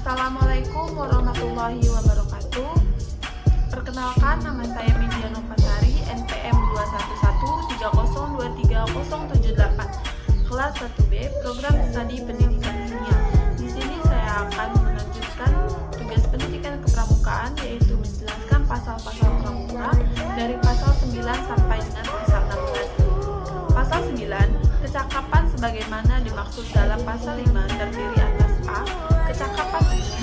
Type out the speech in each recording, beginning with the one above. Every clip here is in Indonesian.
Assalamualaikum warahmatullahi wabarakatuh. Perkenalkan, nama saya Media Novasari, NPM 21130230078, kelas 1B, program studi pendidikan kimia. Di sini saya akan melanjutkan tugas pendidikan kepramukaan, yaitu menjelaskan pasal-pasal pramuka dari pasal 9 sampai dengan pasal 16. Pasal 9, kecakapan sebagaimana dimaksud dalam pasal 5 terdiri atas A. Kecakapan umum,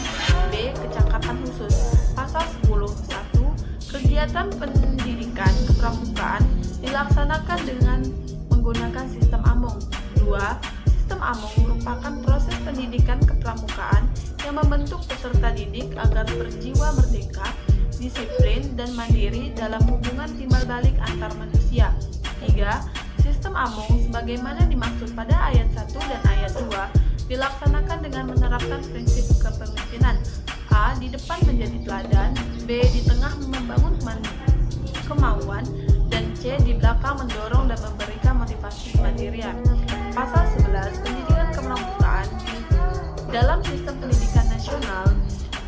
B. Kecakapan khusus. Pasal 10.1, kegiatan pendidikan kepramukaan dilaksanakan dengan menggunakan sistem Among. 2. Sistem Among merupakan proses pendidikan kepramukaan yang membentuk peserta didik agar berjiwa merdeka, disiplin, dan mandiri dalam hubungan timbal balik antar manusia. 3. Sistem Among sebagaimana dimaksud pada ayat 1 dan ayat 2 dilaksanakan dengan menerapkan prinsip kepemimpinan. A. Di depan menjadi teladan, B. Di tengah membangun kemauan, dan C. Di belakang mendorong dan memberikan motivasi kemandirian. Pasal 11, pendidikan kepramukaan dalam sistem pendidikan nasional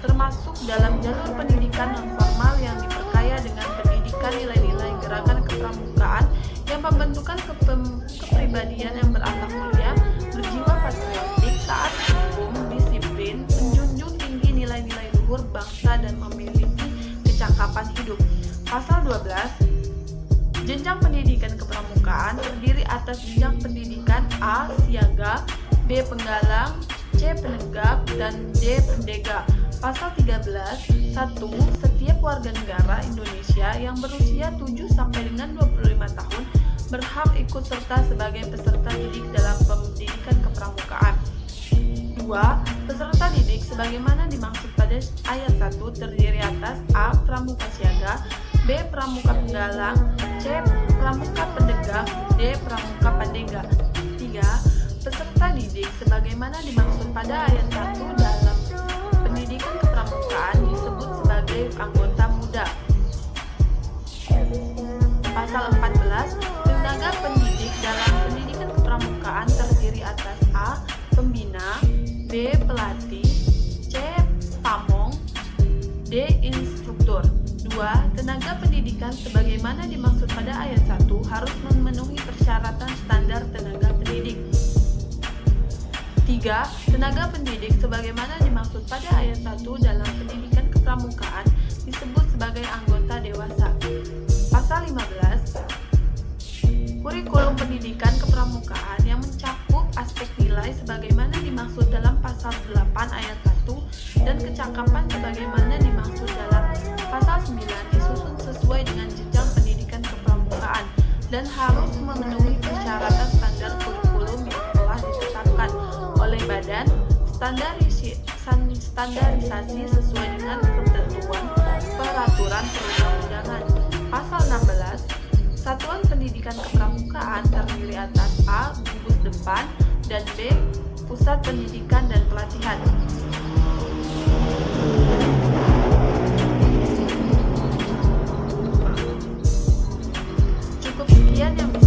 termasuk dalam jalur pendidikan non-formal yang diperkaya dengan pendidikan nilai-nilai gerakan kepramukaan yang pembentukan kepribadian yang berakhlak mulia, berjiwa patriotik, taat hukum, disiplin, menjunjung tinggi nilai-nilai luhur bangsa, dan memiliki kecakapan hidup. Pasal 12, jenjang pendidikan kepramukaan terdiri atas jenjang pendidikan A. Siaga, B. Penggalang, C. Penegak, dan D. Pendega. Pasal 13, 1. Setiap warga negara Indonesia yang berusia 7 sampai dengan 25 tahun berhak ikut serta sebagai peserta didik dalam pendidikan kepramukaan. 2. Peserta didik sebagaimana dimaksud pada ayat 1 terdiri atas A. Pramuka siaga, B. Pramuka penggalang, C. Pramuka pendegak, D. Pramuka pandega. 3. Peserta didik sebagaimana dimaksud pada ayat 1 dalam pendidikan kepramukaan disebut sebagai anggota muda. Pasal 14, tenaga pendidik dalam pendidikan kepramukaan terdiri atas A. Pembina, B. Pelatih, C. Pamong, D. Instruktur. 2. Tenaga pendidikan sebagaimana dimaksud pada ayat 1 harus memenuhi persyaratan standar tenaga pendidik. 3. Tenaga pendidik sebagaimana dimaksud pada ayat 1 dalam pendidikan kepramukaan disebut sebagai anggota dewasa. Pasal 15, kurikulum pendidikan kepramukaan yang mencakup aspek nilai sebagaimana dimaksud dalam pasal 8 ayat 1 dan kecakapan sebagaimana dimaksud dalam pasal 9 disusun sesuai dengan jenjang pendidikan kepramukaan dan harus memenuhi persyaratan standar kurikulum yang telah ditetapkan oleh Badan Standarisasi sesuai dengan ketentuan peraturan perundang-undangan. Pasal 16, satuan pendidikan kepramukaan terdiri atas A. Gugus depan, dan B. Pusat pendidikan dan pelatihan. Cukup sekian yang bisa